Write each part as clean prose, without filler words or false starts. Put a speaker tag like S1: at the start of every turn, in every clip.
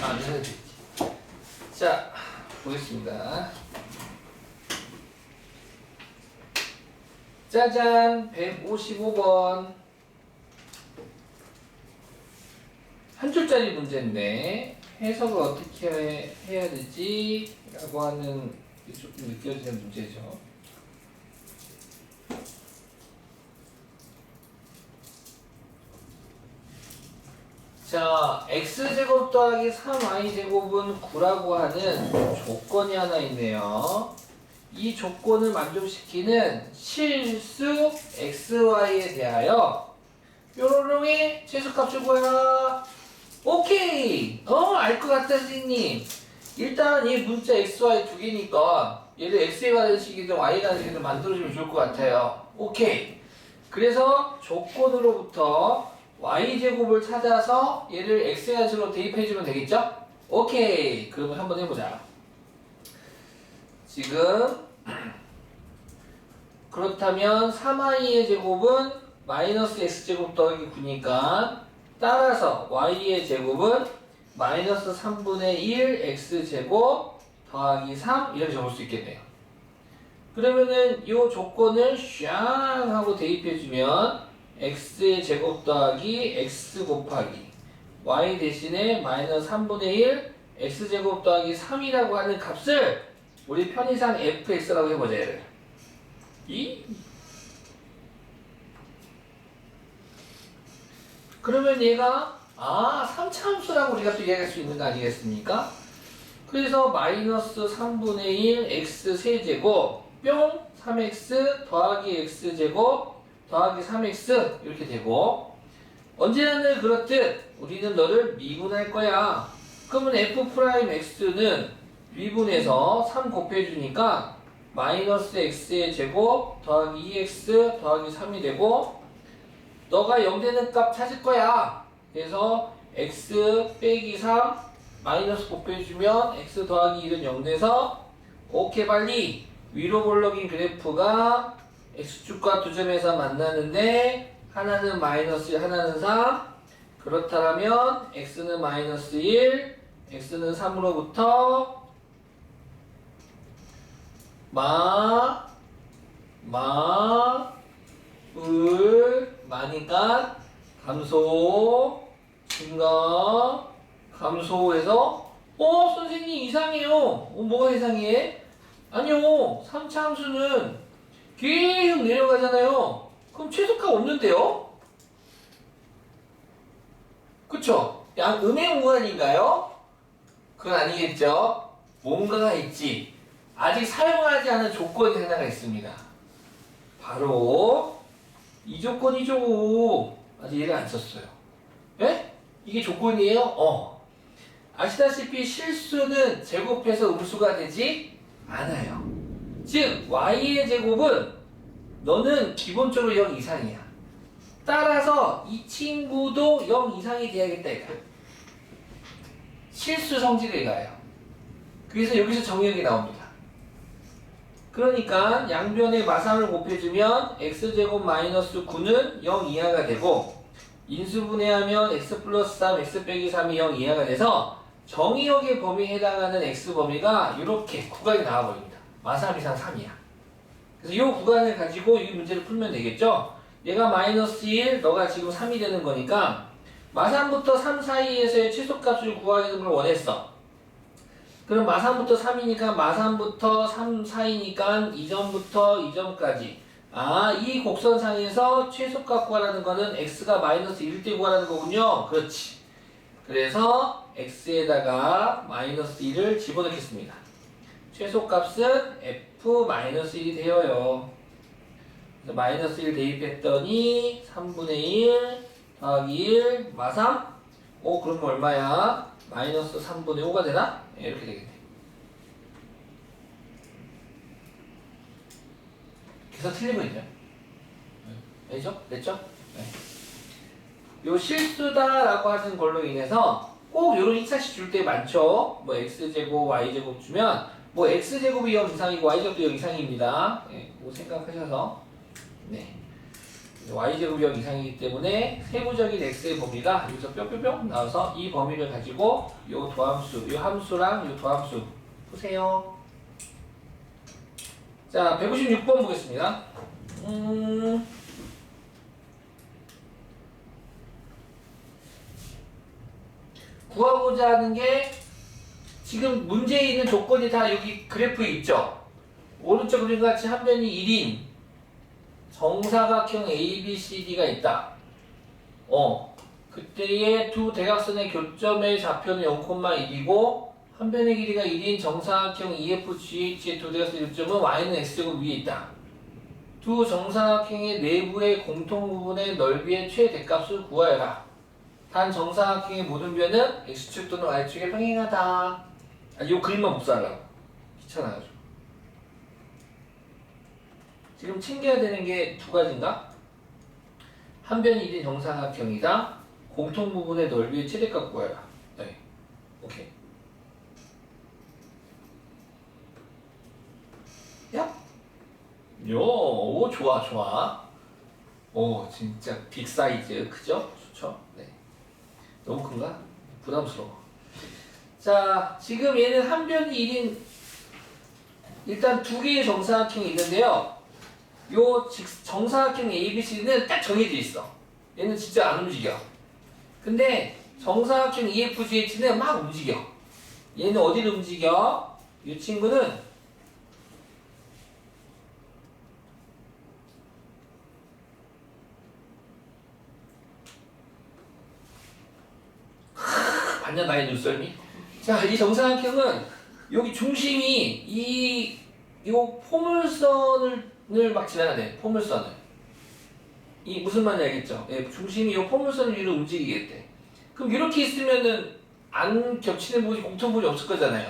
S1: 아, 네. 자, 보겠습니다. 짜잔, 155번. 한 줄짜리 문제인데 해석을 어떻게 해야 되지? 라고 하는 게 조금 느껴지는 문제죠. 자, x제곱 더하기 3y제곱은 9라고 하는 조건이 하나 있네요. 이 조건을 만족시키는 실수 xy에 대하여 뾰로롱의 최소값을 구하라. 오케이! 알 것 같다, 선생님. 일단 이 문자 xy 두 개니까 얘를 x에 가는 식이든 y에 가는 식이든 만들어주면 좋을 것 같아요. 오케이. 그래서 조건으로부터 y제곱을 찾아서 얘를 x의 한식으로 대입해주면 되겠죠? 오케이. 그러면 한번 해보자. 지금 그렇다면 3y의 제곱은 마이너스 x제곱 더하기 9니까 따라서 y의 제곱은 마이너스 3분의 1 x제곱 더하기 3 이렇게 적을 수 있겠네요. 그러면은 이 조건을 샹 하고 대입해주면 x의 제곱 더하기 x 곱하기 y 대신에 마이너스 3분의 1 x제곱 더하기 3이라고 하는 값을 우리 편의상 fx라고 해보자. 얘를 그러면 얘가 3차함수라고 우리가 또 이야기할 수 있는 거 아니겠습니까? 그래서 마이너스 3분의 1 x 세제곱 뿅 3x 더하기 x제곱 더하기 3x 이렇게 되고 언제나 늘 그렇듯 우리는 너를 미분할 거야. 그러면 f'x는 미분해서 3 곱해주니까 마이너스 x의 제곱 더하기 2x 더하기 3이 되고 너가 0 되는 값 찾을 거야. 그래서 x 빼기 3 마이너스 곱해주면 x 더하기 1은 0 돼서 오케이 빨리 위로 볼록인 그래프가 x축과 두 점에서 만나는데 하나는 마이너스 1 하나는 3 그렇다면 x는 마이너스 1 x는 3으로부터 마니까 감소 증가 감소해서 선생님 이상해요. 뭐가 이상해? 아니요 3차 함수는 계속 내려가잖아요. 그럼 최소값 없는데요? 그쵸? 음의 무한인가요? 그건 아니겠죠? 뭔가가 있지. 아직 사용하지 않은 조건이 하나가 있습니다. 바로 이 조건이죠. 아직 얘를 안 썼어요. 예? 이게 조건이에요? 아시다시피 실수는 제곱해서 음수가 되지 않아요. 즉 y의 제곱은 너는 기본적으로 0 이상이야. 따라서 이 친구도 0 이상이 돼야겠다 이거야. 실수 성질을 가요. 그래서 여기서 정의역이 나옵니다. 그러니까 양변에 마삼을 곱해주면 x제곱 마이너스 9는 0 이하가 되고 인수분해하면 x 플러스 3, x 빼기 3이 0 이하가 돼서 정의역의 범위에 해당하는 x 범위가 이렇게 구간이 나와버립니다. 마3 이상 3이야. 그래서 이 구간을 가지고 이 문제를 풀면 되겠죠? 얘가 마이너스 1, 너가 지금 3이 되는 거니까 마3부터 3 사이에서의 최소값을 구하는 걸 원했어. 그럼 마3부터 3이니까 마3부터 3 사이니까 2점부터 2점까지 이 곡선상에서 최소값 구하라는 거는 x가 마이너스 1일 때 구하라는 거군요. 그렇지. 그래서 x에다가 마이너스 1을 집어넣겠습니다. 최소값은 f-1이 되어요. 그래서 마이너스 1 대입했더니 3분의 1 더하기 1 마3 그러면 얼마야? 마이너스 3분의 5가 되나? 이렇게 되겠네. 계산 틀린 거 있죠? 알죠? 됐죠? 네. 요 실수다라고 하는 걸로 인해서 꼭 요런 2차식 줄 때 많죠? x제곱, y제곱 주면 x제곱이 0 이상이고 y제곱도 0 이상입니다. 그거 생각하셔서 네. y제곱 0 이상이기 때문에 세부적인 x의 범위가 여기서 뿅뿅뿅 나와서 이 범위를 가지고 요 도함수, 요 함수랑 요 도함수 보세요. 자, 156번 보겠습니다. 구하고자 하는 게 지금 문제에 있는 조건이 다 여기 그래프에 있죠. 오른쪽 그림 같이 한 변이 1인 정사각형 ABCD가 있다. 그때의 두 대각선의 교점의 좌표는 0,1이고 한 변의 길이가 1인 정사각형 EFGH의 두 대각선의 교점은 y는 x제곱 위에 있다. 두 정사각형의 내부의 공통 부분의 넓이의 최대값을 구하여라. 단 정사각형의 모든 변은 x축 또는 y축에 평행하다. 이 그림만 복사하려고. 귀찮아가지고. 지금 챙겨야 되는 게 두 가지인가? 한 변이 1인 정사각형이다. 공통 부분의 넓이의 최대값 구하여라. 네. 오케이. 야? 오, 좋아, 좋아. 오, 진짜 빅 사이즈. 크죠? 좋죠? 네. 너무 큰가? 부담스러워. 자, 지금 얘는 한 변이 1인, 일단 두 개의 정사각형이 있는데요. 요 정사각형 ABC는 딱 정해져 있어. 얘는 진짜 안 움직여. 근데 정사각형 EFGH는 막 움직여. 얘는 어디를 움직여? 이 친구는 봤냐 나의 눈썰미? 자, 이 정사각형은 여기 중심이 요 포물선을 막 지나야 돼. 포물선을. 이 무슨 말인지 알겠죠? 예, 중심이 요 포물선을 위로 움직이겠대. 그럼 이렇게 있으면은 안 겹치는 부분이 공통 부분이 없을 거잖아요.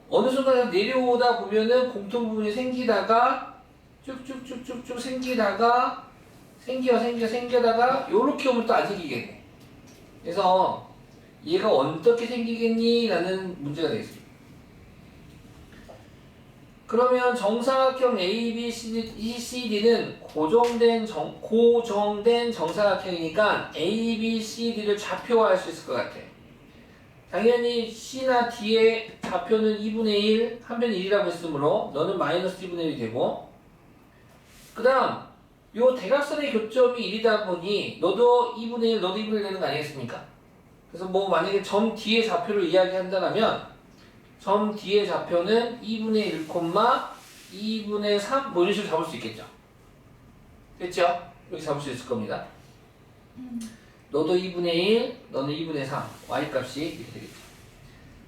S1: 어느 순간 내려오다 보면은 공통 부분이 생기다가 쭉쭉쭉쭉쭉 생기다가 생겨다가 요렇게 오면 또 안 생기겠네. 그래서 얘가 어떻게 생기겠니? 라는 문제가 되겠습니다. 그러면 정사각형 ABCD는 고정된 정사각형이니까 ABCD를 좌표화할 수 있을 것 같아. 당연히 C나 D의 좌표는 2분의 1, 한 변 1이라고 했으므로 너는 마이너스 2분의 1이 되고, 그 다음 요 대각선의 교점이 1이다 보니 너도 2분의 1, 너도 2분의 1 되는 거 아니겠습니까? 그래서 뭐 만약에 점 D의 좌표를 이야기한다면 점 D의 좌표는 2분의 1, 2분의 3 뭐 이런 식으로 잡을 수 있겠죠. 됐죠? 이렇게 잡을 수 있을 겁니다. 너도 2분의 1, 너는 2분의 3 Y값이 이렇게 되겠죠.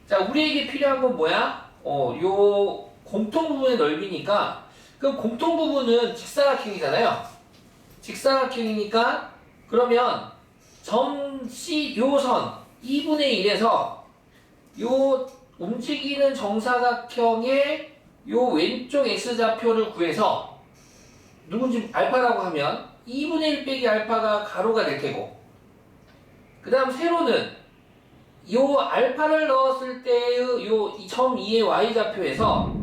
S1: 자, 우리에게 필요한 건 뭐야? 요 공통 부분의 넓이니까 그럼 공통 부분은 직사각형이잖아요. 직사각형이니까 그러면 점 C 요선 2분의 1에서 요 움직이는 정사각형의 요 왼쪽 x좌표를 구해서 누군지 알파라고 하면 2분의 1 빼기 알파가 가로가 될 테고, 그 다음 세로는 요 알파를 넣었을 때의 요 점 2의 y좌표에서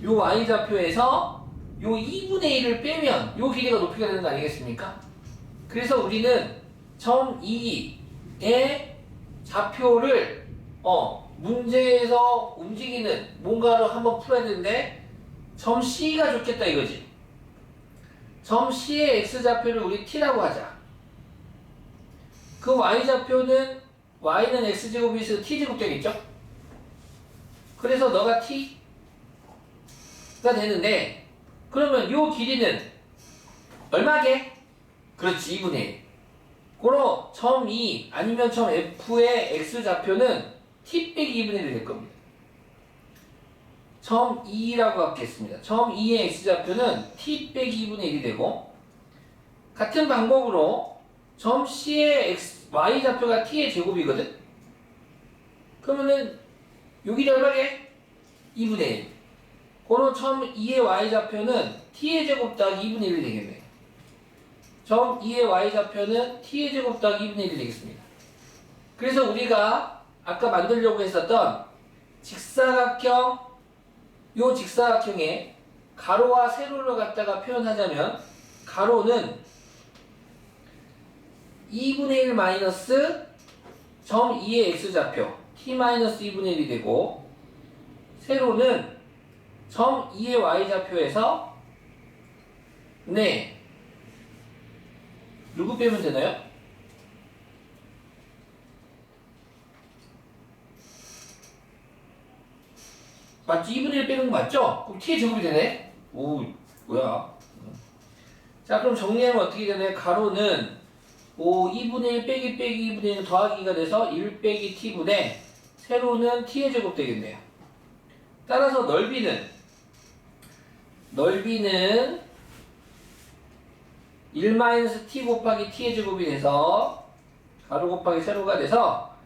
S1: 요 y좌표에서 요 2분의 1을 빼면 요 길이가 높이가 되는 거 아니겠습니까? 그래서 우리는 점 2의 좌표를 문제에서 움직이는 뭔가를 한번 풀어야 되는데 점 C가 좋겠다 이거지. 점 C의 x좌표를 우리 t라고 하자. 그 y좌표는 y는 x제곱이 있어서 t제곱 되겠죠? 그래서 너가 t가 되는데 그러면 요 길이는 얼마게? 그렇지, 2분의 1. 고로 점 2 아니면 점 F의 x좌표는 t 빼기 2분의 1이 될 겁니다. 점 2라고 하겠습니다. 점 2의 x좌표는 t 빼기 2분의 1이 되고, 같은 방법으로 점 C의 y좌표가 t의 제곱이거든? 그러면은 여기 얼마게? 2분의 1. 고로 점 2의 y좌표는 t의 제곱 더하기 2분의 1이 되겠네. 점 2의 y좌표는 t의 제곱 더하기 2분의 1이 되겠습니다. 그래서 우리가 아까 만들려고 했었던 직사각형, 요 직사각형의 가로와 세로를 갖다가 표현하자면 가로는 2분의 1 마이너스 점 2의 x좌표 t 마이너스 2분의 1이 되고 세로는 점 2의 y좌표에서 네 누구 빼면 되나요? 맞지? 2분의 1 빼는 거 맞죠? 그럼 t의 제곱이 되네? 오 뭐야. 자 그럼 정리하면 어떻게 되나요? 가로는 2분의 1 빼기 2분의 1 더하기가 돼서 1 빼기 t분의 세로는 t의 제곱 되겠네요. 따라서 넓이는 1-t 곱하기 t의 제곱이 돼서 가로 곱하기 세로가 돼서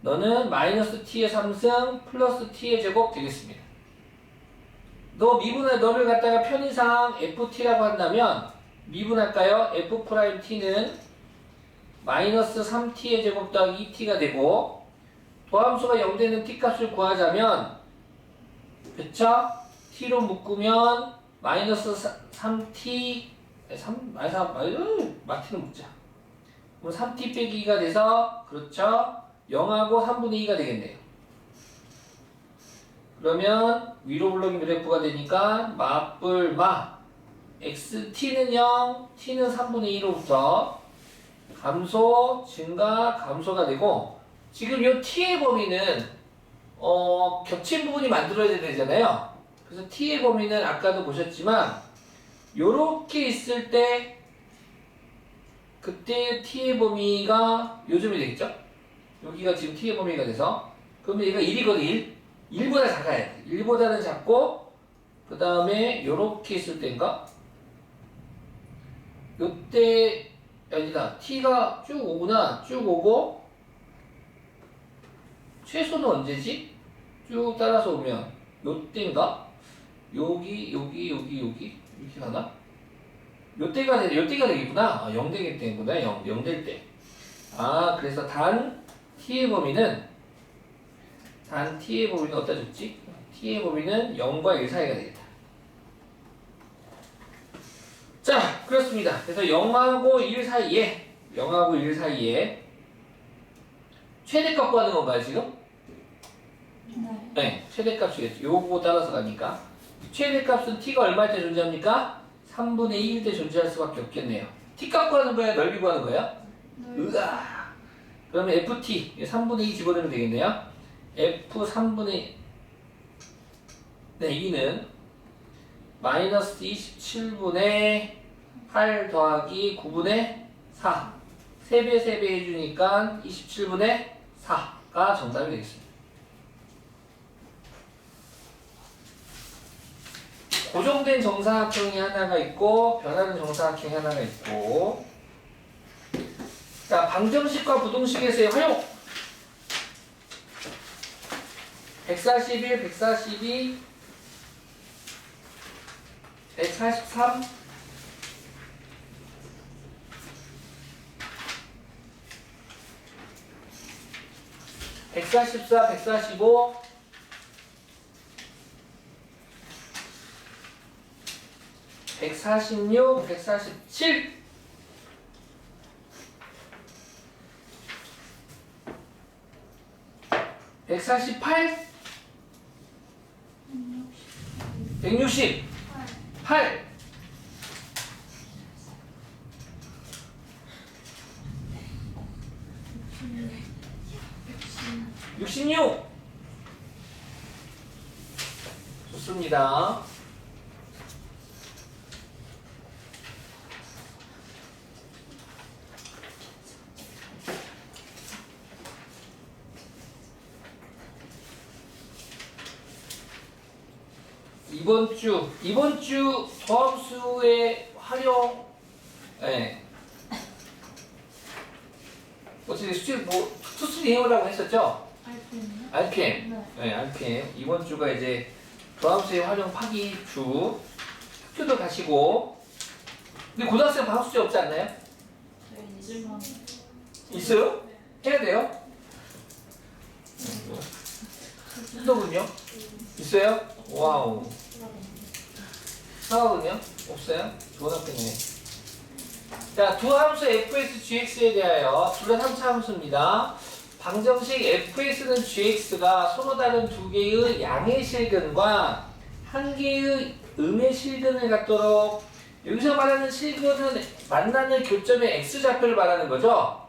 S1: 너는 마이너스 t의 3승 플러스 t의 제곱 되겠습니다. 너 미분할 너를 갖다가 편의상 ft라고 한다면 미분할까요? f't는 마이너스 3t의 제곱 더하기 2t가 되고 도함수가 0되는 t값을 구하자면 그쵸? t로 묶으면 마이너스 3t 마티는 묶자. 그럼 3t 빼기 2가 돼서 그렇죠? 0하고 3분의 2가 되겠네요. 그러면 위로 블록인 그래프가 되니까 맞불마 xt는 0, t는 3분의 2로부터 감소, 증가, 감소가 되고 지금 이 t의 범위는 겹친 부분이 만들어야 되잖아요. 그래서 t의 범위는 아까도 보셨지만 요렇게 있을 때 그때 t의 범위가 요즘이 되겠죠? 여기가 지금 t의 범위가 돼서 그러면 얘가 1이거든. 1보다 작아야 돼. 1보다는 작고 그 다음에 요렇게 있을 때인가? 요때 아니다. t가 쭉 오구나. 쭉 오고 최소는 언제지? 쭉 따라서 오면 요때인가? 여기 이렇게 가나? 요때가 되겠구나. 0 되겠구나. 0 될 때. 그래서 단 t의 범위는 어디다 줬지? t의 범위는 0과 1 사이가 되겠다. 자, 그렇습니다. 그래서 0하고 1 사이에 최대값 구하는 건가요, 지금? 네, 최대값이겠죠. 요거 따라서 가니까. 최대값은 t가 얼마일 때 존재합니까? 3분의 2일 때 존재할 수밖에 없겠네요. t값 구하는 거야? 넓이 구하는 거야? 으아! 그러면 ft, 3분의 2 집어넣으면 되겠네요. f 3분의 2는 마이너스 27분의 8 더하기 9분의 4 3배 해주니까 27분의 4가 정답이 되겠습니다. 고정된 정사각형이 하나가 있고 변하는 정사각형이 하나가 있고 자 방정식과 부동식에서의 활용 141, 142, 143 144, 145 146, 147 148 168 66 좋습니다. 이번 주 도함수의 활용, 어차피 수술 이행하라고 했었죠? RPM. 네, RPM. 이번 주가 이제 도함수의 활용 파기 주. 학교도 가시고. 근데 고등학생 방학 숙제 없지 않나요? 있어요? 해야 돼요? 수업은요? 있어요? 와우. 상하군요? 없어요? 좋은 학생이네. 자, 두 함수 fx, gx에 대하여 둘 다 3차 함수입니다. 방정식 fx는 gx가 서로 다른 두 개의 양의 실근과 한 개의 음의 실근을 갖도록, 여기서 말하는 실근은 만나는 교점의 x좌표를 말하는 거죠.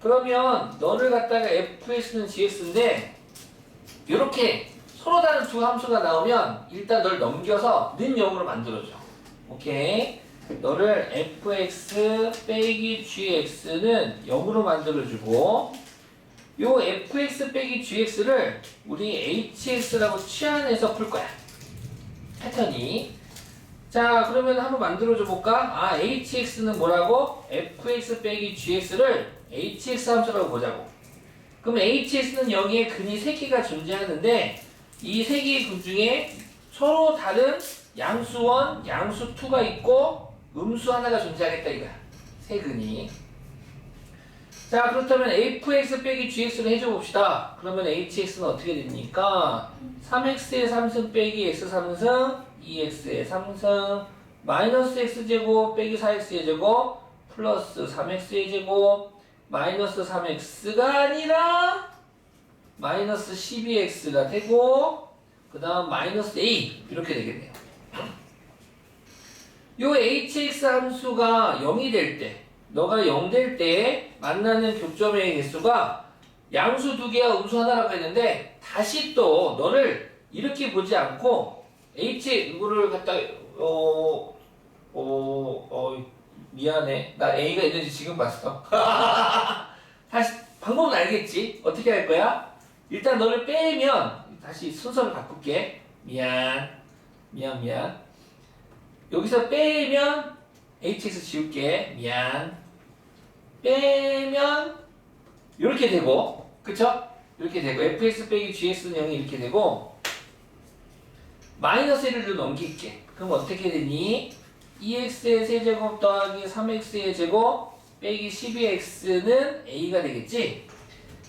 S1: 그러면 너를 갖다가 fx는 gx인데 이렇게 서로 다른 두 함수가 나오면 일단 널 넘겨서 는 0으로 만들어줘. 오케이? 너를 fx 빼기 gx는 0으로 만들어주고, 요 fx 빼기 gx를 우리 hx라고 치환해서 풀 거야. 패턴이. 자, 그러면 한번 만들어줘 볼까? 아, hx는 뭐라고? fx 빼기 gx를 hx 함수라고 보자고. 그럼 hx는 여기에 근이 3개가 존재하는데 이 3개의 근 중에 서로 다른 양수1, 양수2가 있고 음수 하나가 존재하겠다 이거야. 세 근이. 자, 그렇다면 fx 빼기 gx를 해줘 봅시다. 그러면 hx는 어떻게 됩니까? 3x의 3승 빼기 x 3승 2x의 3승 마이너스 x제곱 빼기 4x의 제곱 플러스 3x의 제곱 마이너스 3x가 아니라 마이너스 12x가 되고 그 다음 마이너스 a 이렇게 되겠네요. 요 hx 함수가 0이 될 때, 너가 0 될 때 만나는 교점의 개수가 양수 2개와 음수 하나라고 했는데 다시 또 너를 이렇게 보지 않고 이거를 갖다 미안해. 나 a가 있는지 지금 봤어. 다시 방법은 알겠지? 어떻게 할 거야? 일단 너를 빼면 다시 순서를 바꿀게. 미안. 여기서 빼면 hx 지울게. 미안. 빼면 이렇게 되고, 그쵸? 이렇게 되고 fx 빼기 gx는 0이 이렇게 되고 마이너스 1을 넘길게. 그럼 어떻게 되니? 2x의 세제곱 더하기 3x의 제곱 빼기 12x는 a가 되겠지?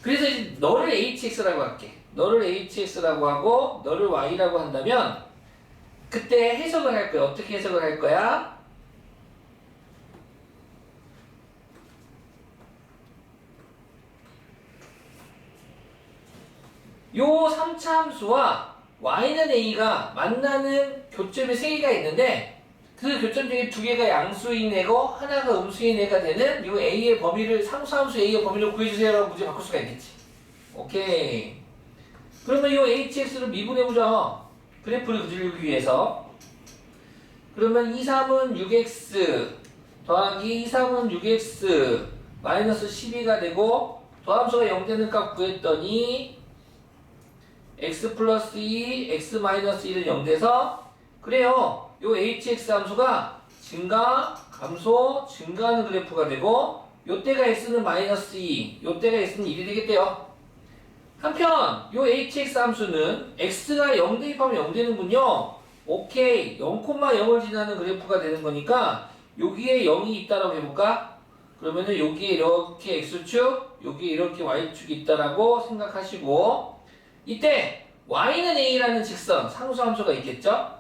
S1: 그래서 이제 너를 hx라고 할게. 너를 hx라고 하고 너를 y라고 한다면 그때 해석을 할 거야. 어떻게 해석을 할 거야? 요 3차 함수와 y는 a가 만나는 교점이 3개가 있는데 그 교점 중에 2개가 양수인 애고 하나가 음수인 애가 되는 요 a의 범위를, 상수함수 a의 범위를 구해주세요라고 문제 바꿀 수가 있겠지. 오케이. 그러면 요 hx를 미분해보자. 그래프를 그리기 위해서. 그러면 2, 3은 6x 더하기 2, 3은 6x 마이너스 12가 되고 더함수가 0 되는 값 구했더니 x 플러스 2, x 마이너스 1은 0 돼서 그래요. 요 hx 함수가 증가, 감소, 증가하는 그래프가 되고 요때가 x는 마이너스 2, 요때가 x는 1이 되겠대요. 한편 요 hx 함수는 x가 0 대입하면 0 되는군요. 오케이. 0,0을 지나는 그래프가 되는 거니까 여기에 0이 있다라고 해볼까? 그러면은 여기에 이렇게 x축, 여기에 이렇게 y축이 있다라고 생각하시고 이때 y는 a라는 직선, 상수함수가 있겠죠?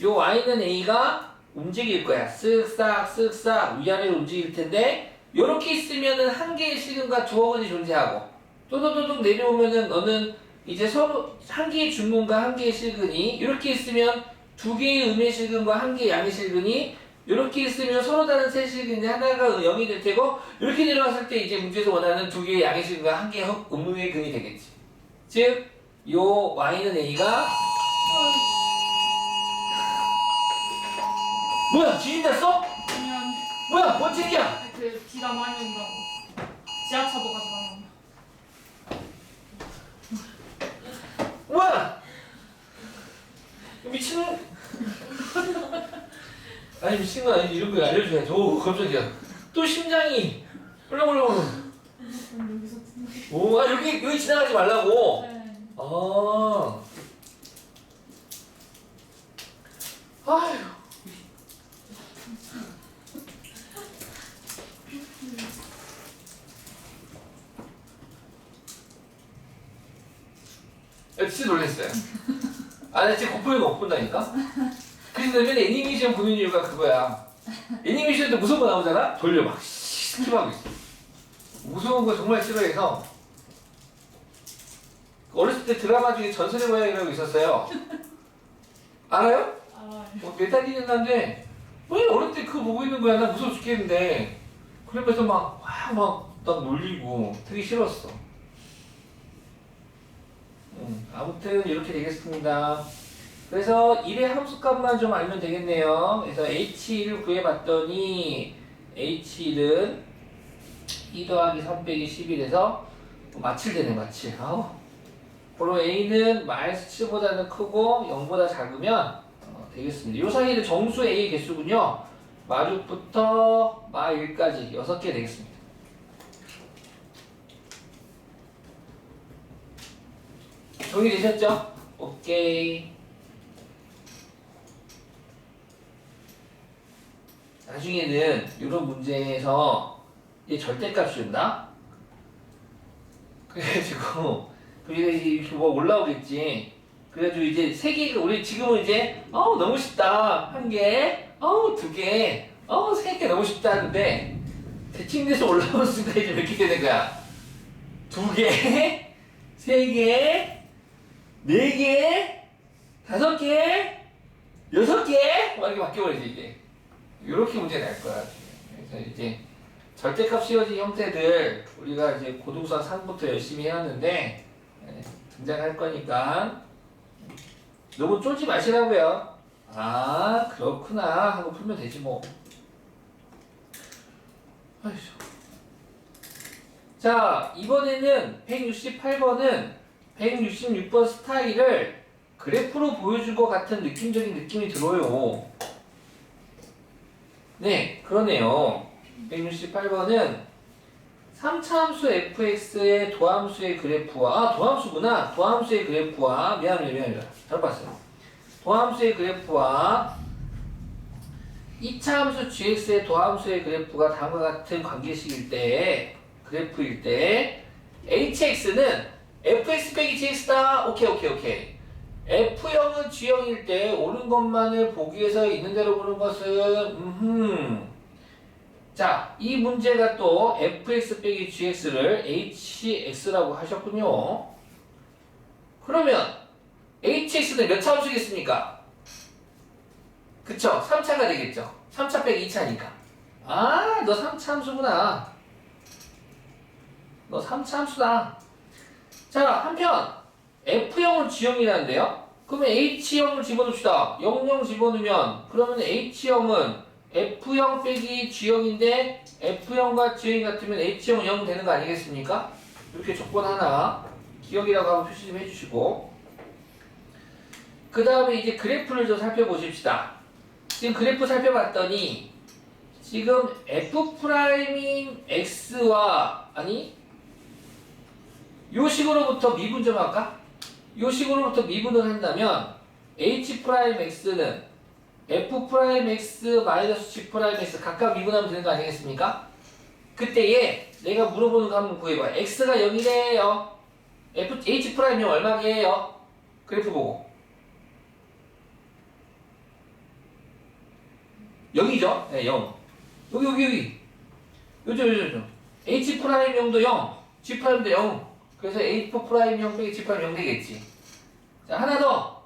S1: 요 y는 a가 움직일 거야. 쓱싹 위아래로 움직일 텐데 요렇게 있으면은 한 개의 실근과 두어 근이 존재하고 또도도둑 내려오면은 너는 이제 서로 한 개의 중근과 한 개의 실근이 이렇게 있으면 두 개의 음의 실근과 한 개의 양의 실근이 이렇게 있으면 서로 다른 세 실근이 하나가 0이 될 테고 이렇게 내려왔을 때 이제 문제에서 원하는 두 개의 양의 실근과 한 개의 음의 근이 되겠지. 즉, 요 y는 a가 뭐야? 지진 났어?
S2: 그냥
S1: 뭐야? 뭔 짓이야?
S2: 그 비가 많이 온다고 지하차도 가지 말라고.
S1: 뭐야? 미친 아니 미친 거 아니지. 이런 거 알려줘야지. 오 깜짝이야. 또 심장이 훌렁훌렁.
S2: 여기서
S1: 오, 아 여기 지나가지 말라고.
S2: 네.
S1: 아. 아휴. 진짜 놀랬어요. 아, 나 진짜 고프이가 못 본다니까? 그래서 어린이들은 애니메이션 보는 이유가 그거야. 애니메이션도 무서운 거 나오잖아? 돌려 막 스킵하고 있어. 무서운 거 정말 싫어해서 어렸을 때 드라마 중에 전설의 고양이라고 있었어요. 알아요?
S2: 알아요.
S1: 몇달 됐는데 왜 어릴 때 그거 보고 있는 거야? 나 무서워 죽겠는데. 그러면서 막 놀리고 되게 싫었어. 아무튼 이렇게 되겠습니다. 그래서 1의 함수값만 좀 알면 되겠네요. 그래서 H1을 구해봤더니 H1은 2 더하기 3 빼기 11에서 마칠 되네, 마칠. 아우. 바로 A는 마이너스 7보다는 크고 0보다 작으면 되겠습니다. 이 사이에는 정수 A의 개수군요. 마6부터 마1까지 6개 되겠습니다. 정리되셨죠? 오케이. 나중에는 이런 문제에서 얘 절대값 준다? 그래가지고 이렇게 뭐 올라오겠지. 그래가지고 이제 3개가 우리 지금은 이제 너무 쉽다 1개, 2개, 3개 너무 쉽다 하는데 대칭돼서 올라오는 순간 이제 몇 개 되는 거야? 2개, 3개, 4개, 5개, 6개 막 이렇게 바뀌어버리지 이제. 이렇게 문제 날 거야. 그래서 이제 절대값 씌워진 형태들 우리가 이제 고등수학 3부터 열심히 해왔는데 등장할 거니까 너무 쫄지 마시라고요. 아 그렇구나 하고 풀면 되지 뭐. 아이고. 자 이번에는 168번은 166번 스타일을 그래프로 보여준 것 같은 느낌적인 느낌이 들어요. 네, 그러네요. 168번은 3차 함수 fx의 도함수의 그래프와 도함수구나. 도함수의 그래프와 미안합니다. 잘못 봤어요. 도함수의 그래프와 2차 함수 gx의 도함수의 그래프가 다음과 같은 관계식일 때 그래프일 때 hx는 fx 빼기 gx다. 오케이. F형은 G형일 때 옳은 것만을 보기 위해서 있는 대로 보는 것은 자, 이 문제가 또 fx 빼기 gx를 hx라고 하셨군요. 그러면 hx는 몇 차 함수겠습니까? 그쵸? 3차가 되겠죠. 3차 빼기 2차니까. 아, 너 3차 함수구나. 너 3차 함수다. 자, 한편 F형은 G형이라는데요? 그러면 H형을 집어넣읍시다. 00 집어넣으면 그러면 H형은 F형 빼기 G형인데 F형과 G형이 같으면 H형은 0 되는 거 아니겠습니까? 이렇게 조건 하나 기억이라고 한번 표시 좀 해주시고 그 다음에 이제 그래프를 좀 살펴보십시다. 지금 그래프 살펴봤더니 지금 F'인 X와 요 식으로부터 미분 좀 할까? 요 식으로부터 미분을 한다면 H'X는 F'X-G'X 각각 미분하면 되는 거 아니겠습니까? 그때에 내가 물어보는 거 한번 구해봐. X가 0이래요. H'이 얼마게요? 그래프 보고 0이죠? 네, 0. 여기 요죠. H'도 0, G'도 0. 그래서 H'형 빼기 G'형 0 되겠지. 자, 하나 더.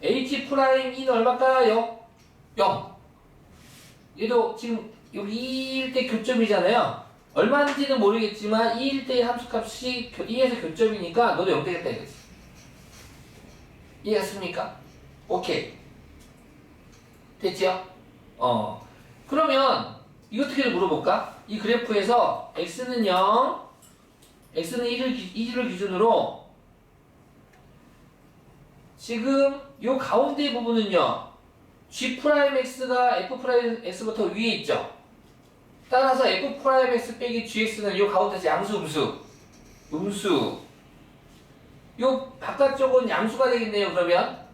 S1: H'인 얼마일까요? 0. 얘도 지금 여기 2일 때 교점이잖아요. 얼마인지는 모르겠지만 2일 때 함수값이 2에서 교점이니까 너도 0 되겠다 이거지. 이해했습니까? 오케이. 됐지요? 그러면 이것도 물어볼까? 이 그래프에서 X는 0, X는 1을 기준으로 지금 요 가운데 부분은요 G'X가 F'X부터 위에 있죠. 따라서 F'X 빼기 Gx는 요 가운데서 양수 음수 요 바깥쪽은 양수가 되겠네요. 그러면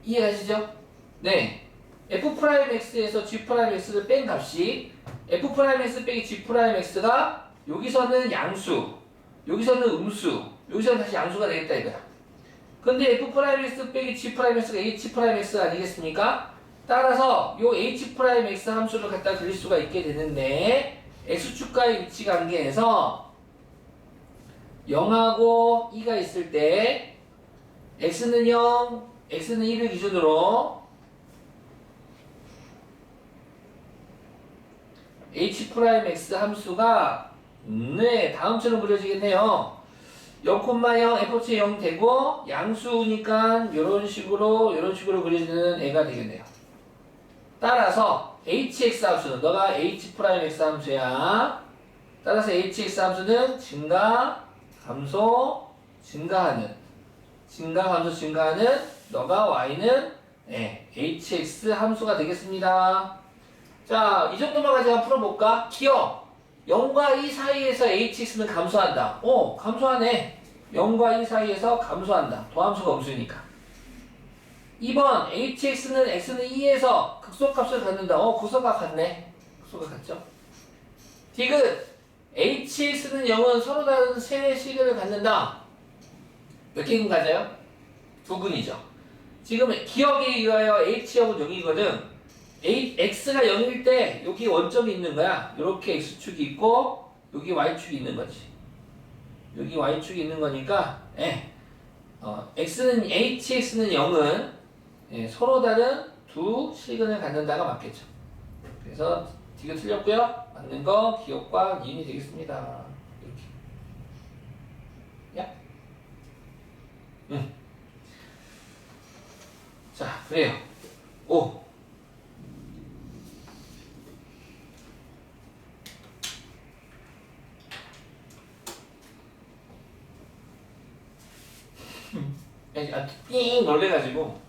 S1: 이해가시죠? 네. F'X에서 G'X를 뺀 값이 F'X 빼기 G'X가 여기서는 양수, 여기서는 음수, 여기서는 다시 양수가 되겠다 이거야. 근데 F'X 빼기 G'X가 H'X 아니겠습니까? 따라서 요 H'X 함수를 갖다 그릴 수가 있게 되는데 X축과의 위치 관계에서 0하고 2가 있을 때 X는 0, X는 1을 기준으로 H'X 함수가 네 다음처럼 그려지겠네요. 0,0 fx의 0 되고 양수니까 이런 식으로 그려지는 애가 되겠네요. 따라서 hx 함수는 너가 h'x 함수야. 따라서 hx 함수는 증가, 감소, 증가하는 너가 y는 hx 함수가 되겠습니다. 자, 이 정도만 가지고 한번 풀어볼까? 기억 0과 2 사이에서 hx는 감소한다. 감소하네. 0과 2 사이에서 감소한다. 도함수가 없으니까. 2번 hx는 x는 2에서 극소값을 갖는다. 극소값 같네. 극소값 같죠? 디귿 hx는 0은 서로 다른 세 시계를 갖는다. 몇 개군 가져요? 두 군이죠. 지금 기억에 의하여 h역은 0이거든. x가 0일 때 여기 원점이 있는 거야. 이렇게 x축이 있고 여기 y축이 있는 거지. 여기 y축이 있는 거니까 hx는 0은 서로 다른 두 시근을 갖는다가 맞겠죠. 그래서 D가 틀렸고요. 맞는 거 기억과 니은이 되겠습니다. 이렇게. 야. 자, 그래요. 5. 삥 놀래가지고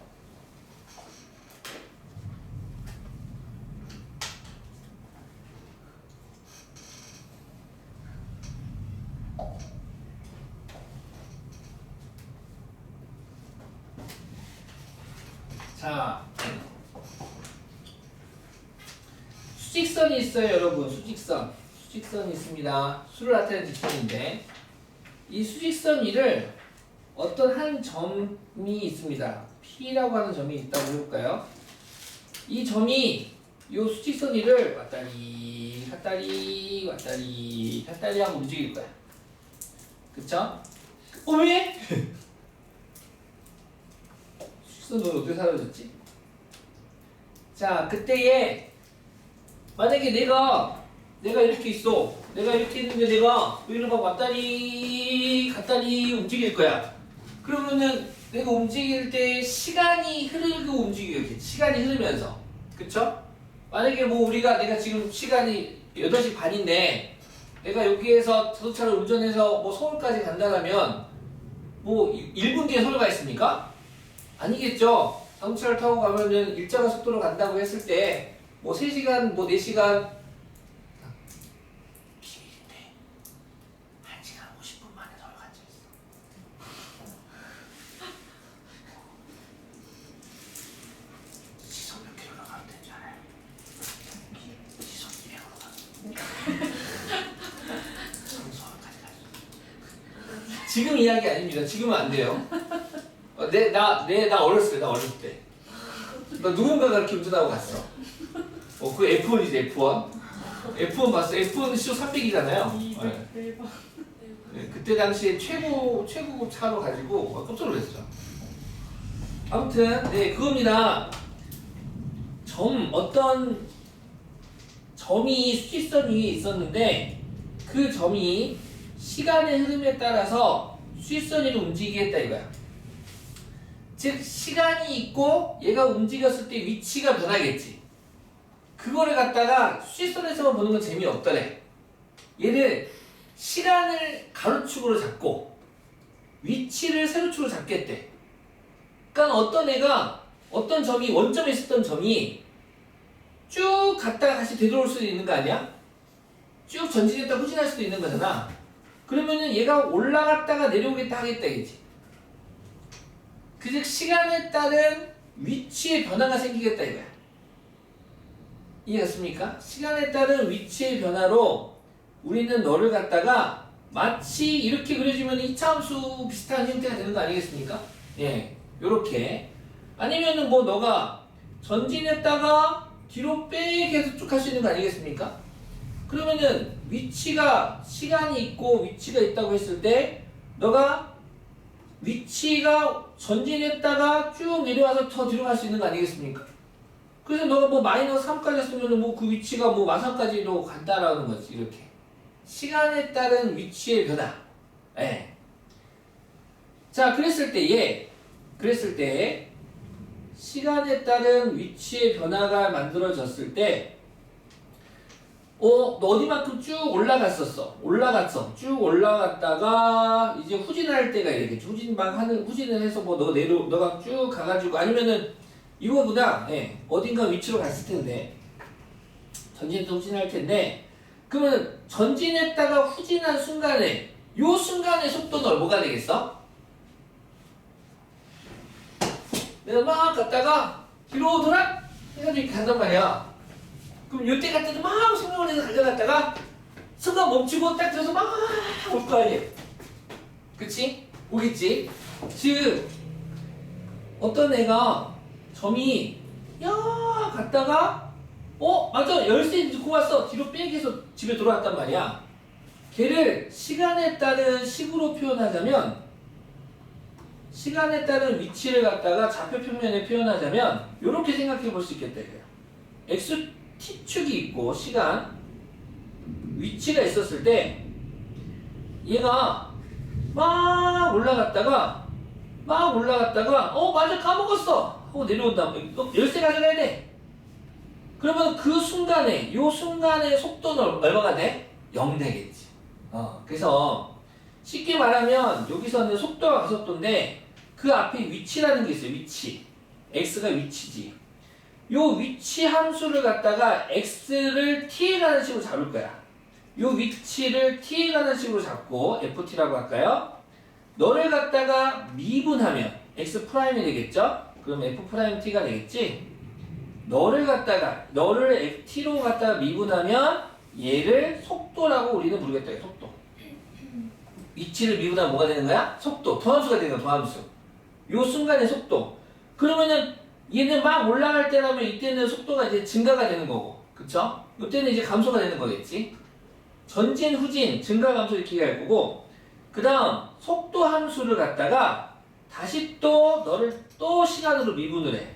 S1: 자 수직선이 있어요 여러분. 수직선이 있습니다. 수를 나타내는 직선인데 이 수직선 위를 어떤 한 점이 있습니다. P라고 하는 점이 있다고 해볼까요? 이 점이 이 수직선 위를 왔다리 하고 움직일 거야. 그쵸? 왜? 수직선은 어떻게 사라졌지? 자, 그때에 만약에 내가 이렇게 있어. 내가 이렇게 있는데 내가 여기를 막 왔다리 움직일 거야. 그러면은 내가 움직일 때 시간이 흐르고 움직이겠지. 시간이 흐르면서. 그쵸? 만약에 내가 지금 시간이 8시 반인데 내가 여기에서 자동차를 운전해서 서울까지 간다면 1분 뒤에 서울 가 있습니까? 아니겠죠. 자동차를 타고 가면은 일정한 속도로 간다고 했을 때 3시간, 4시간 비밀인데 1시간 50분 만에 서울 간 적 있어. 시속 몇 킬로로 가면 되는 줄 알아요? 시속 200으로 가면 서울까지 갈 수 있어. 지금 이야기 아닙니다. 지금은 안 돼요. 나 어렸을 때. 나 누군가가 그렇게 운전하고 갔어. 그 F1이지, F1. F1 봤어. F1은 시속 300이잖아요. 네, 그때 당시에 최고급 차로 가지고 깜짝 놀랐죠. 아무튼, 그겁니다. 어떤 점이 수직선 위에 있었는데, 그 점이 시간의 흐름에 따라서 수직선 위로 움직이겠다 이거야. 즉 시간이 있고 얘가 움직였을 때 위치가 변하겠지. 그거를 갖다가 수직선에서만 보는 건 재미없더래. 얘를 시간을 가로축으로 잡고 위치를 세로축으로 잡겠대. 그러니까 어떤 점이 원점에 있었던 점이 쭉 갔다가 다시 되돌아올 수도 있는 거 아니야? 쭉 전진했다 후진할 수도 있는 거잖아. 그러면은 얘가 올라갔다가 내려오겠다 하겠다 이지. 즉 시간에 따른 위치의 변화가 생기겠다 이거야. 이해했습니까? 시간에 따른 위치의 변화로 우리는 너를 갖다가 마치 이렇게 그려주면 이차함수 비슷한 형태가 되는 거 아니겠습니까? 예, 요렇게. 아니면은 뭐 너가 전진했다가 뒤로 빽 해서 쭉 할 수 있는 거 아니겠습니까? 그러면은 위치가 시간이 있고 위치가 있다고 했을 때 너가 위치가 전진했다가 쭉 내려와서 더 뒤로 갈 수 있는 거 아니겠습니까? 그래서 너가 뭐 마이너스 3까지 했으면은 뭐 그 위치가 뭐 마상까지도 간다라는 거지. 이렇게 시간에 따른 위치의 변화. 예. 자, 그랬을 때 시간에 따른 위치의 변화가 만들어졌을 때 너 어디만큼 쭉 올라갔어. 쭉 올라갔다가 이제 후진할 때가 이렇겠지. 후진을 해서 뭐 너가 쭉 가가지고 아니면은 이거보다 어딘가 위치로 갔을 텐데 전진해서 후진할 텐데 그러면 전진했다가 후진한 순간에 요 순간의 속도는 뭐가 되겠어? 내가 막 갔다가 뒤로 돌아 해가지고 이렇게 간단 말이야. 그럼 요때 갈 때도 막 생각을 해서 달려갔다가 순간 멈추고 딱 들어서 막 올 거 아니야. 그치? 오겠지? 즉 어떤 애가 점이 갔다가 맞아 열쇠 듣고 왔어 뒤로 빼기해서 집에 돌아왔단 말이야. 걔를 시간에 따른 식으로 표현하자면 시간에 따른 위치를 갖다가 좌표 평면에 표현하자면 이렇게 생각해 볼 수 있겠다 이거야. T축이 있고 시간 위치가 있었을 때 얘가 막 올라갔다가 맞아 까먹었어 하고 내려온다. 열쇠 가져가야 돼. 그러면 그 순간에 요 순간의 속도는 얼마가 돼? 0 되겠지. 그래서 쉽게 말하면 여기서는 속도가 가속도인데 그 앞에 위치라는 게 있어요. 위치. x가 위치지. 요 위치 함수를 갖다가 x를 t에 가는 식으로 잡을 거야. 요 위치를 t에 가는 식으로 잡고 ft라고 할까요? 너를 갖다가 미분하면 x 프라임이 되겠죠? 그럼 f 프라임 t가 되겠지? 너를 t로 갖다가 미분하면 얘를 속도라고 우리는 부르겠다. 속도. 위치를 미분하면 뭐가 되는 거야? 속도. 도함수가 되는 거야. 도함수. 요 순간의 속도. 그러면은 얘는 막 올라갈 때라면 이때는 속도가 이제 증가가 되는 거고. 그쵸? 이때는 이제 감소가 되는 거겠지? 전진, 후진, 증가, 감소 이렇게 갈 거고. 그 다음 속도 함수를 갖다가 다시 또 너를 또 시간으로 미분을 해.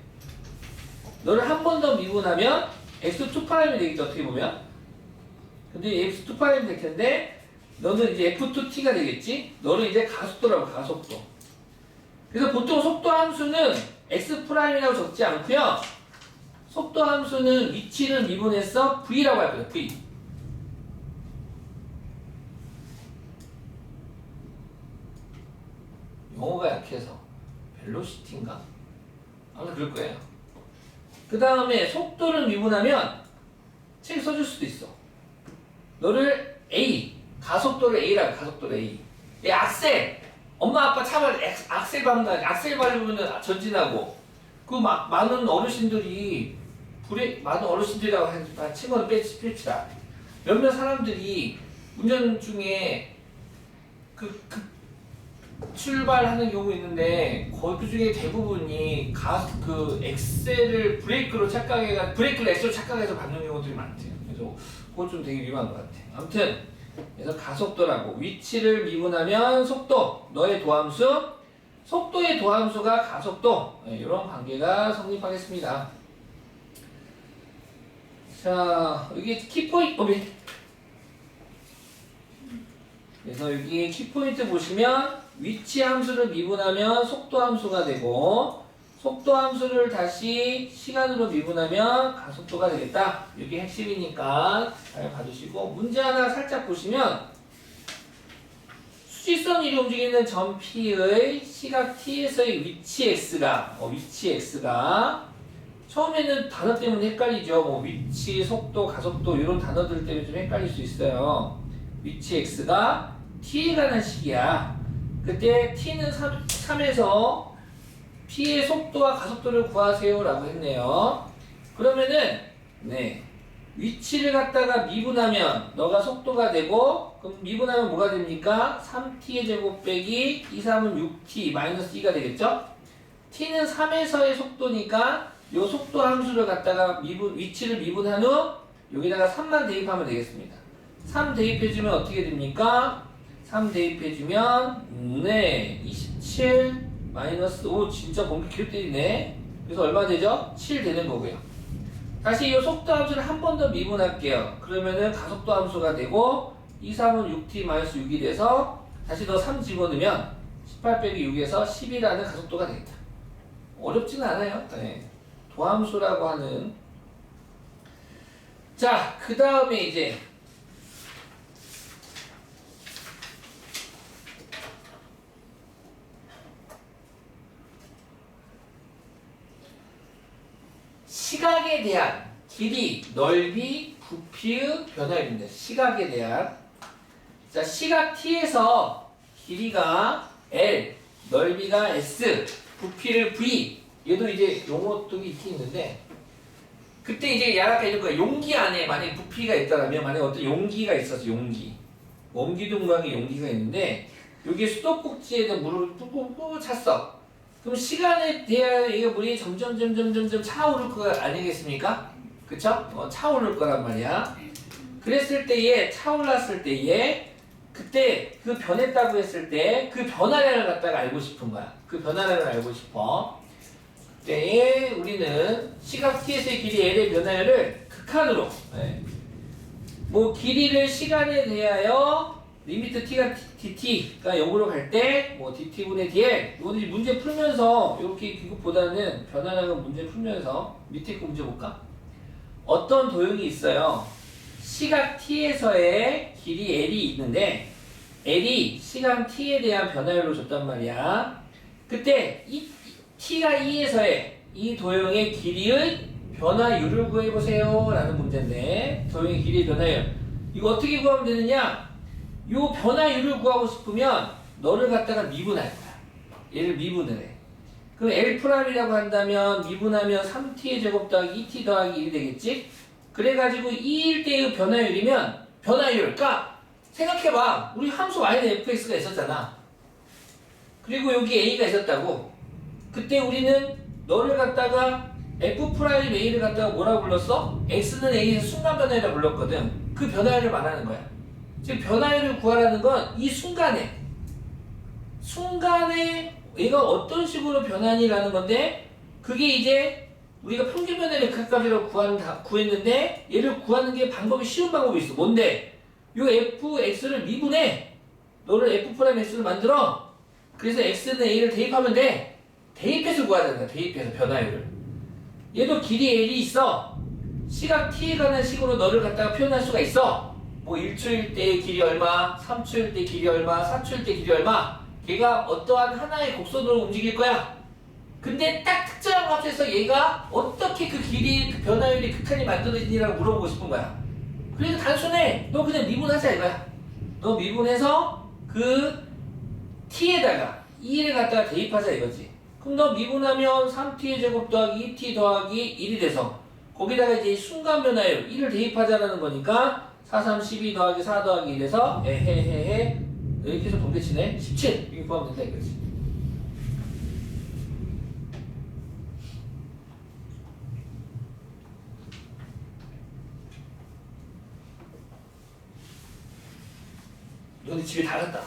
S1: 너를 한 번 더 미분하면 x2'이 되겠죠. 어떻게 보면. 근데 x2'이 될 텐데 너는 이제 f2t가 되겠지? 너는 이제 가속도라고 가속도. 그래서 보통 속도 함수는 x'이라고 적지 않고요. 속도 함수는 위치를 미분해서 v라고 할 거예요. v. 영어가 약해서 벨로시티인가? 아마 그럴 거예요. 그 다음에 속도를 미분하면 책 써줄 수도 있어. 너를 A, 가속도를 A라고 가속도를 A. 악셀, 엄마 아빠 차발 악셀 밟는다. 악셀 밟으면 전진하고. 많은 어르신들이 많은 어르신들이라고 하지만 친구는 빼치라. 몇몇 사람들이 운전 중에 출발하는 경우 있는데 그 중에 대부분이 엑셀을 브레이크를 엑셀로 착각해서 밟는 경우들이 많대요. 그래서 그건 좀 되게 위험한 것 같아. 아무튼 그래서 가속도라고 위치를 미분하면 속도 너의 도함수 속도의 도함수가 가속도 이런 관계가 성립하겠습니다. 자 여기 키포인트 그래서 여기 키포인트 보시면 위치 함수를 미분하면 속도 함수가 되고 속도 함수를 다시 시간으로 미분하면 가속도가 되겠다. 이게 핵심이니까 잘 봐주시고 문제 하나 살짝 보시면 수직선 위로 움직이는 점 P의 시각 T에서의 위치 X가 처음에는 단어 때문에 헷갈리죠. 위치, 속도, 가속도 이런 단어들 때문에 좀 헷갈릴 수 있어요. 위치 X가 T에 관한 식이야. 그때 T는 3에서 P의 속도와 가속도를 구하세요 라고 했네요. 그러면은 위치를 갖다가 미분하면 너가 속도가 되고 그럼 미분하면 뭐가 됩니까? 3t의 제곱 빼기 2, 3은 6t 마이너스 2가 되겠죠? t는 3에서의 속도니까 요 속도 함수를 갖다가 위치를 미분한 후 여기다가 3만 대입하면 되겠습니다. 3 대입해주면 어떻게 됩니까? 3 대입해주면 27 마이너스 5 진짜 번개 기록 때리네. 그래서 얼마 되죠? 7 되는 거고요. 다시 이 속도 함수를 한 번 더 미분할게요. 그러면은 가속도 함수가 되고 2, 3은 6t 마이너스 6이 돼서 다시 더 3 집어넣으면 18 빼기 6에서 10이라는 가속도가 되겠다. 어렵지는 않아요. 네. 도함수라고 하는. 자, 그 다음에 이제 시각에 대한 길이, 넓이, 부피의 변화율입니다. 시각에 대한. 자, 시각 t에서 길이가 L, 넓이가 S, 부피를 V. 얘도 이제 용어도 있긴 있는데, 그때 이제 아까 이런 거야. 용기 안에 만약에 부피가 있다면, 만약에 어떤 용기가 있어서 용기. 원기둥 모양의 용기가 있는데, 여기에 수도꼭지에다 물을 뿜뿜 찼어. 그럼 시간에 대한 이게 물이 점점 차오를 거 아니겠습니까? 그쵸? 차오를 거란 말이야. 그랬을 때에 차올랐을 때에 그때 그 변했다고 했을 때 그 변화량을 갖다가 알고 싶은 거야. 그 변화량을 알고 싶어. 그때에 우리는 시각 t에서의 길이 L의 변화율을 극한으로 뭐 길이를 시간에 대하여 리미트 t가 dt가 0으로 갈 때 뭐 dt분의 dl 이거는 문제 풀면서 이렇게 그것보다는 변화량은 문제 풀면서 밑에 거 문제 볼까? 어떤 도형이 있어요. 시각 t에서의 길이 l이 있는데 l이 시간 t에 대한 변화율로 줬단 말이야. 그때 이 t가 2에서의 이 도형의 길이의 변화율을 구해보세요 라는 문제인데 도형의 길이의 변화율 이거 어떻게 구하면 되느냐? 요 변화율을 구하고 싶으면 너를 갖다가 미분할 거야. 얘를 미분을 해. 그럼 L'이라고 한다면 미분하면 3t의 제곱 더하기 2t 더하기 1이 되겠지? 그래가지고 2일 때의 변화율이면 변화율. 그러니까 생각해봐. 우리 함수 y는 fx가 있었잖아. 그리고 여기 a가 있었다고. 그때 우리는 너를 갖다가 f'a를 갖다가 뭐라고 불렀어? x는 a에서 순간 변화율이라고 불렀거든. 그 변화율을 말하는 거야. 즉 변화율을 구하라는 건 이 순간에 얘가 어떤 식으로 변하니라는 건데 그게 이제 우리가 평균 변화율의 극값이라고 구했는데 얘를 구하는 게 방법이 쉬운 방법이 있어. 뭔데? 요 fx를 미분해. 너를 f'x를 만들어. 그래서 x는 a를 대입하면 돼. 대입해서 구하자는 거야. 대입해서 변화율을. 얘도 길이 l이 있어. 시각 t에 관한 식으로 너를 갖다가 표현할 수가 있어. 뭐 1초일 때 길이 얼마, 3초일 때 길이 얼마, 4초일 때 길이 얼마. 걔가 어떠한 하나의 곡선으로 움직일 거야. 근데 딱 특정한 값에서 얘가 어떻게 그 길이, 그 변화율이 극한이 만들어지니라고 물어보고 싶은 거야. 그래서 단순해. 너 그냥 미분하자 이거야. 너 미분해서 그 t에다가 2를 갖다가 대입하자 이거지. 그럼 너 미분하면 3t의 제곱 더하기 2t 더하기 1이 돼서 거기다가 이제 순간 변화율 1을 대입하자라는 거니까 4, 3, 12 더하기 4 더하기 1에서 에헤헤헤 이렇게 해서 동계치네 17 이렇게 구하면 된다 이거지. 너네 집에 다 갔다.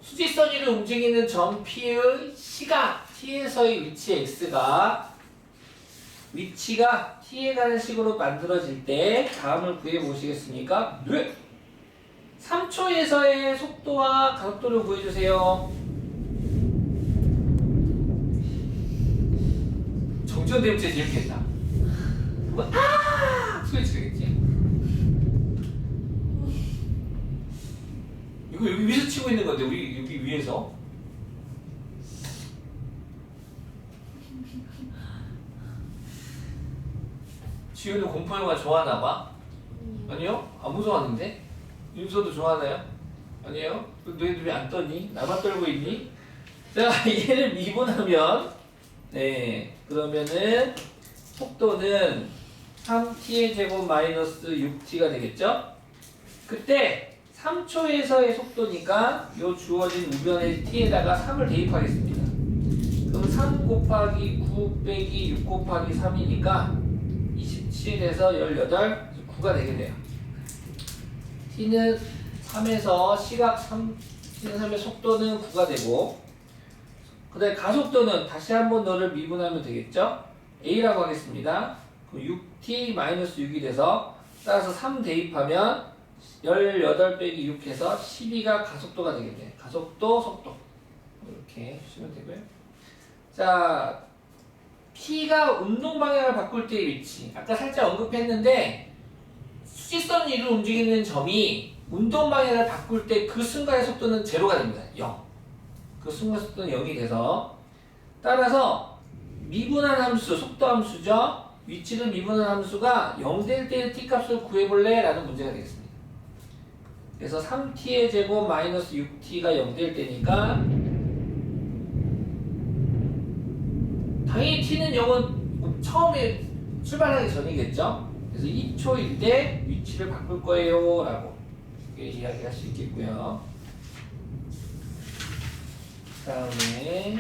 S1: 수직선이를 움직이는 점 P의 시각 T에서의 위치 X가 위치가 T에 가는 식으로 만들어질 때 다음을 구해 보시겠습니까? 네. 3초에서의 속도와 가속도를 구해주세요. 정지현 진짜 재밌겠다. 소리 지르겠지? 이거 여기 위에서 치고 있는 건데 우리 여기 위에서 지효도 공포영화 좋아하나봐? 아니요? 안 무서웠는데? 윤서도 좋아하나요? 아니에요? 너희들 왜 안 떠니? 나만 떨고 있니? 자, 얘를 미분하면, 네, 그러면은 속도는 3t의 제곱 마이너스 6t가 되겠죠? 그때 3초에서의 속도니까 요 주어진 우변의 t에다가 3을 대입하겠습니다. 그럼 3 곱하기 9 빼기 6 곱하기 3이니까 27에서 18, 9가 되겠네요. t는 3에서 시각 3, t는 3의 속도는 9가 되고, 그 다음에 가속도는 다시 한번 너를 미분하면 되겠죠? a라고 하겠습니다. 그럼 6t 마이너스 6이 돼서 따라서 3 대입하면 18 빼기 6 해서 12가 가속도가 되겠네요. 가속도, 속도 이렇게 주시면 되고요. 자, P가 운동 방향을 바꿀 때의 위치. 아까 살짝 언급했는데 수직선 위로 움직이는 점이 운동 방향을 바꿀 때 그 순간의 속도는 제로가 됩니다. 0. 그 순간 속도는 0이 돼서 따라서 미분한 함수, 속도 함수죠. 위치를 미분한 함수가 0 될 때의 t값을 구해볼래? 라는 문제가 되겠습니다. 그래서 3t의 제곱 마이너스 6t가 0 될 때니까 당연히 t는 0은 처음에 출발하기 전이겠죠. 그래서 2초일 때 위치를 바꿀 거예요 라고 이야기할 수 있겠고요. 그 다음에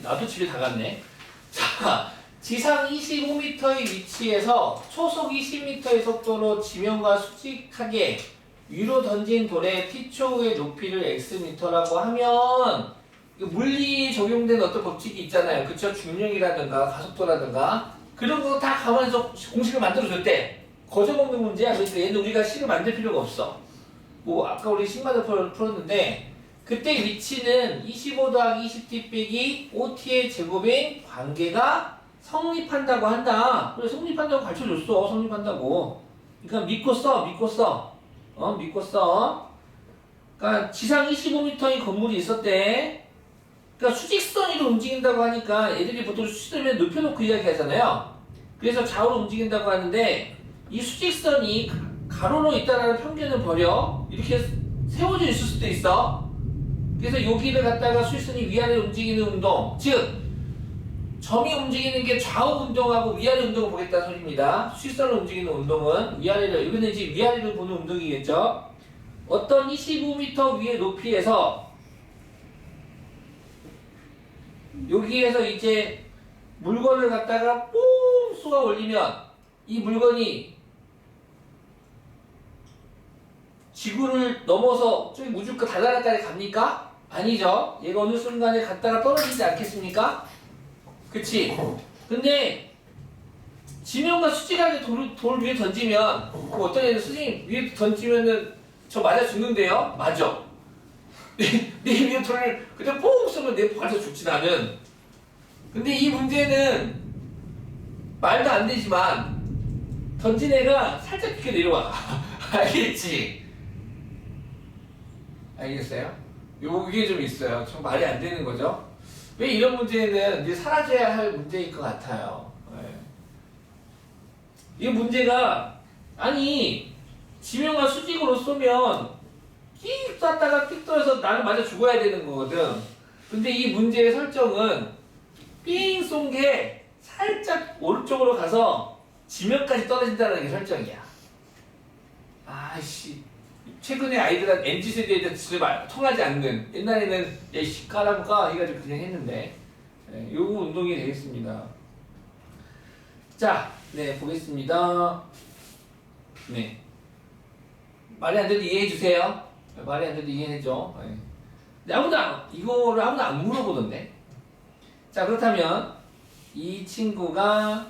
S1: 나도 집에 다 갔네. 자, 지상 25m의 위치에서 초속 20m의 속도로 지면과 수직하게 위로 던진 돌의 t초의 높이를 xm라고 하면 물리에 적용된 어떤 법칙이 있잖아요. 그쵸? 중력이라든가 가속도라든가 그런 거 다 감안해서 공식을 만들어줬대. 거저먹는 문제야. 그러니까 얘는 우리가 식을 만들 필요가 없어. 뭐 아까 우리 식마다 풀었는데 그때 위치는 25 더하기 20t 빼기 5t의 제곱인 관계가 성립한다고 한다. 그래 성립한다고 가르쳐줬어. 성립한다고. 그러니까 믿고 써. 믿고 써. 믿고 써. 그러니까 지상 25m의 건물이 있었대. 그러니까 수직선으로 움직인다고 하니까 애들이 보통 수직선을 눕혀놓고 이야기하잖아요. 그래서 좌우로 움직인다고 하는데 이 수직선이 가로로 있다라는 편견을 버려. 이렇게 세워져 있을 수도 있어. 그래서 여기를 갖다가 수직선이 위아래로 움직이는 운동, 즉 점이 움직이는 게 좌우 운동하고 위아래 운동을 보겠다는 소리입니다. 수직선을 움직이는 운동은 위아래로, 여기는 이제 위아래로 보는 운동이겠죠. 어떤 25m 위의 높이에서 여기에서 이제 물건을 갖다가 뽕 쏘아 올리면 이 물건이 지구를 넘어서 저기 우주가 달나라까지 갑니까? 아니죠. 얘가 어느 순간에 갔다가 떨어지지 않겠습니까? 그치? 근데 지면과 수직하게 돌 위에 던지면 그 어떤 애들 수직 위에 던지면은 저 맞아 죽는데요? 맞아. 내 위에 돌을 그냥 뽕 쏘면 내 발에서 죽지 나는. 근데 이 문제는 말도 안 되지만 던진 애가 살짝 비켜 내려와. 알겠지? 알겠어요? 요게 좀 있어요. 좀 말이 안 되는 거죠. 왜 이런 문제는 이제 사라져야 할 문제일 것 같아요. 네. 이 문제가 아니 지면과 수직으로 쏘면 끽 쐈다가 끽 떨어져서 나는 맞아 죽어야 되는 거거든. 근데 이 문제의 설정은 삥 쏜 게 살짝 오른쪽으로 가서 지면까지 떨어진다는 게 설정이야. 아씨. 최근에 아이들은 MZ세대에 진짜 통하지 않는 옛날에는 야씨 까라고 해가지고 그냥 했는데 네, 요 운동이 되겠습니다. 자, 네 보겠습니다. 네 말이 안 돼도 이해해 주세요. 말이 안 돼도 이해해줘. 네. 근데 이거를 아무도 안 물어보던데. 자 그렇다면 이 친구가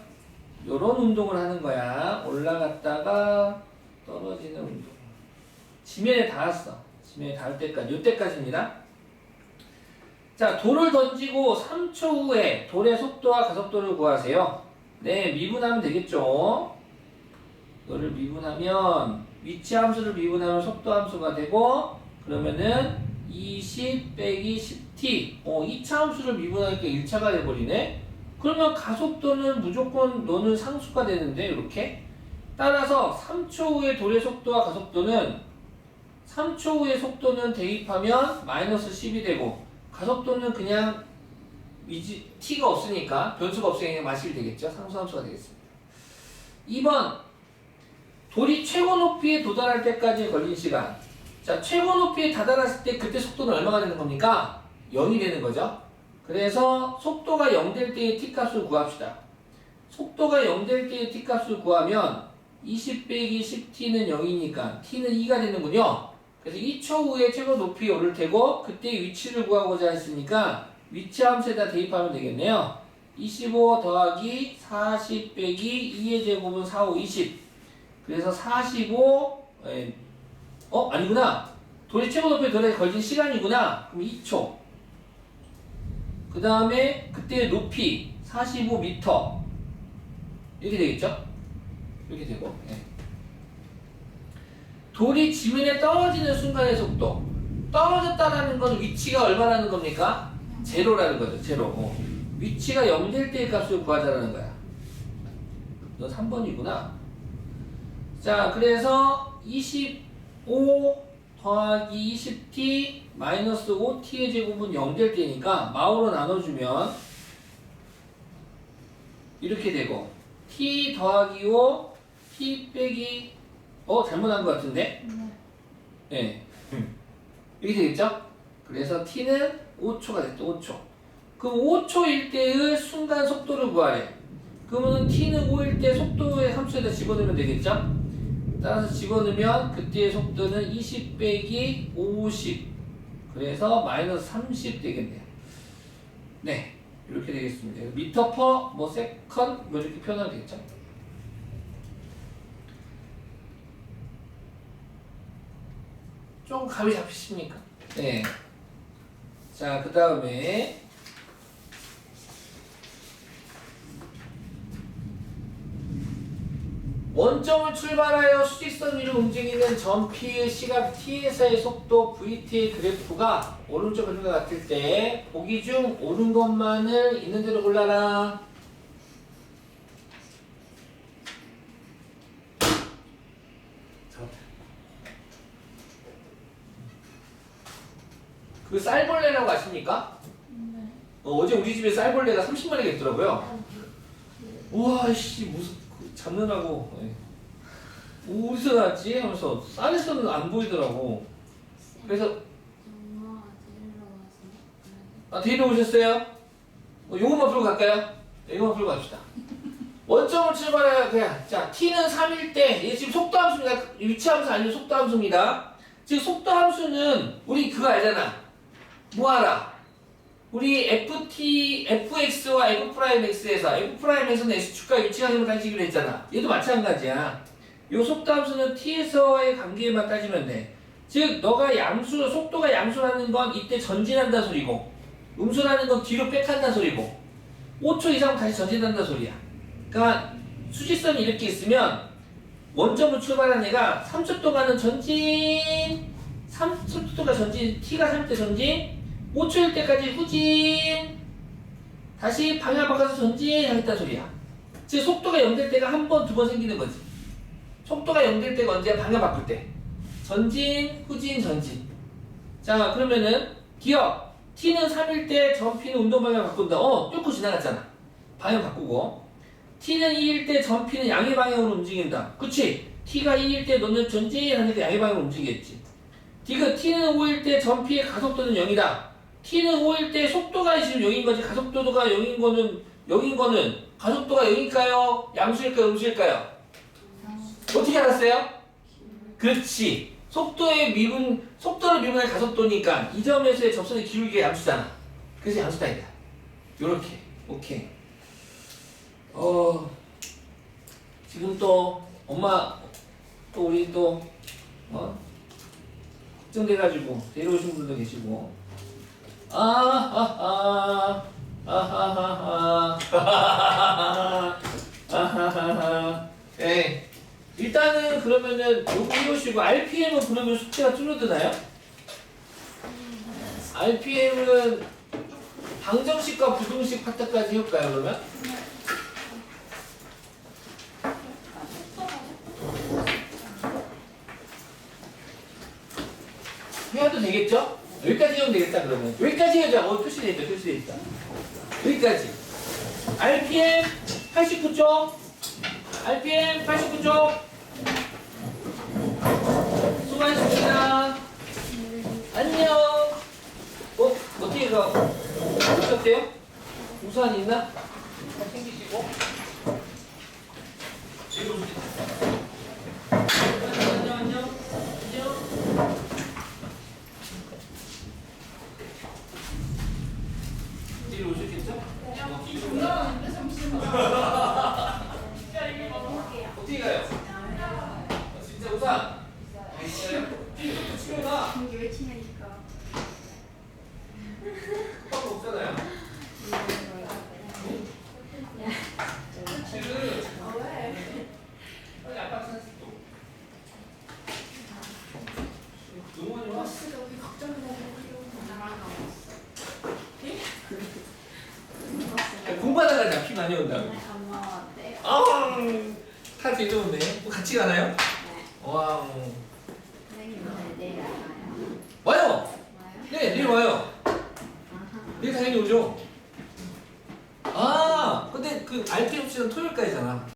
S1: 요런 운동을 하는 거야. 올라갔다가 떨어지는 운동. 지면에 닿았어. 지면에 닿을 때까지, 요때까지입니다. 자, 돌을 던지고 3초 후에 돌의 속도와 가속도를 구하세요. 네, 미분하면 되겠죠. 이거를 미분하면, 위치 함수를 미분하면 속도 함수가 되고, 그러면은 20 빼기 10t. 2차 함수를 미분하니까 1차가 돼버리네. 그러면 가속도는 무조건 너는 상수가 되는데 이렇게. 따라서 3초 후의 돌의 속도와 가속도는 3초 후의 속도는 대입하면 마이너스 10이 되고 가속도는 그냥 t가 없으니까 변수가 없으니까 그냥 마십이 되겠죠. 상수함수가 되겠습니다. 2번 돌이 최고 높이에 도달할 때까지 걸린 시간. 자, 최고 높이에 다다랐을 때 그때 속도는 얼마가 되는 겁니까? 0이 되는 거죠. 그래서 속도가 0 될 때의 t값을 구합시다. 속도가 0 될 때의 t값을 구하면 20 빼기 10t는 0이니까 t는 2가 되는군요. 그래서 2초 후에 최고 높이에 오를 테고 그때의 위치를 구하고자 했으니까 위치 함수에다 대입하면 되겠네요. 25 더하기 40 빼기 2의 제곱은 4, 5, 20. 그래서 45, 아니구나. 돌이 최고 높이에 도달해 걸린 시간이구나. 그럼 2초. 그 다음에 그때의 높이 45m. 이렇게 되겠죠? 이렇게 되고. 네. 돌이 지면에 떨어지는 순간의 속도. 떨어졌다라는 건 위치가 얼마라는 겁니까? 제로라는 거죠. 제로. 위치가 0 될 때의 값을 구하자라는 거야. 너 3번이구나. 자, 그래서 25 더하기 20t 마이너스 5t의 제곱은 0 될 때니까 마오로 나눠주면 이렇게 되고 t 더하기 5 t 빼기 잘못한 것 같은데? 네. 이렇게 되겠죠? 그래서 t는 5초가 됐다. 5초. 그럼 5초일 때의 순간 속도를 구하래. 그러면 t는 5일 때 속도의 함수에다 집어넣으면 되겠죠? 따라서 집어넣으면 그때의 속도는 20 빼기 50. 그래서 마이너스 30 되겠네요. 네. 이렇게 되겠습니다. 미터 퍼, 세컨, 이렇게 표현하면 되겠죠? 좀 감이 잡히십니까? 네. 자, 그 다음에 원점을 출발하여 수직선 위로 움직이는 점 P의 시각 T에서의 속도 VT의 그래프가 오른쪽 그림과 같을 때 보기 중 옳은 것만을 있는 대로 골라라. 그 쌀벌레라고 아십니까? 어제 우리 집에 쌀벌레가 30마리가 있더라고요. 우와, 씨, 무슨 잡느라고 어디서 났지? 하면서 쌀에서는 안 보이더라고. 그래서 데리러 오셨어요? 요것만 풀고 갈까요? 이것만 풀고 갑시다. 원점을 출발해야 그냥 자 t는 3일 때 얘 지금 속도 함수입니다. 위치 함수 아니면 속도 함수입니다. 지금 속도 함수는 우리 그거 알잖아. 뭐 알아? 우리 fx와 f'x에서 f'x는 x축과 위치관계만 따지기로 했잖아. 얘도 마찬가지야. 요 속도함수는 t에서의 관계만 따지면 돼. 즉 너가 속도가 양수라는 건 이때 전진한다 소리고 음수라는 건 뒤로 백한다 소리고 5초 이상 다시 전진한다 소리야. 그러니까 수직선이 이렇게 있으면 원점을 출발한 애가 3초 동안은 전진 3초 동안 전진 t가 3때 전진 5초일 때까지 후진 다시 방향 바꿔서 전진 하겠다는 소리야. 즉 속도가 0 될 때가 한 번, 두 번 생기는 거지. 속도가 0 될 때가 언제야? 방향 바꿀 때. 전진, 후진, 전진. 자, 그러면은 기억. t는 3일 때 전 p는 운동 방향 바꾼다. 뚫고 지나갔잖아. 방향 바꾸고. t는 2일 때 전 p는 양의 방향으로 움직인다. 그치? t가 2일 때 너는 전진 하니까 양의 방향으로 움직이겠지. t는 5일 때 전 p의 가속도는 0이다. t는 5일 때 속도가 지금 0인 거지. 가속도가 0인 거는 가속도가 0일까요? 양수일까요? 음수일까요? 어떻게 알았어요? 그렇지. 속도를 미분할 가속도니까 이 점에서의 접선의 기울기가 양수잖아. 그래서 양수다 이거야. 요렇게. 오케이. 지금 또 엄마 또 우리 또 걱정돼가지고 데려오신 분도 계시고 아하하 예. 일단은 그러면은 요거 이러시고 RPM은 그러면 수치가 줄어드나요? RPM은 방정식과 부등식 파트까지 해볼까요, 그러면? 해도 되겠죠? 여기까지 하면 되겠다, 그러면. 여기까지 해자. 표시돼 있다, 표시돼 있다. 여기까지. RPM 89쪽. RPM 89쪽. 수고하셨습니다. 안녕. 어떻게 가? 오셨대요? 우산 있나? 잘 챙기시고. 뒤로 오시겠다. 안녕, 안녕. 안녕. 뒤로 오셨겠죠? 어떻게 가요? 진짜 우산? 있어요? 뒤쪽도 치워놔.
S3: 이게 왜 치냐니까.
S1: 오빠가 없잖아요. 지금 빨리 아빠 찾았어. 응원이 와.
S3: 버스가 여기 걱정되고 나랑
S1: 공부하다가 잡히 많이 온다고.
S3: 엄마 어때요?
S1: 다 제일 좋은데. 같이 가나요?
S3: 네.
S1: 와.
S3: 선생님 오늘 내일 안 와요?
S1: 와요.
S3: 와요?
S1: 네, 내일 와요.
S3: 아하.
S1: 내일 당연히 오죠. 아, 근데 그 RPM 씨는 토요일까지잖아.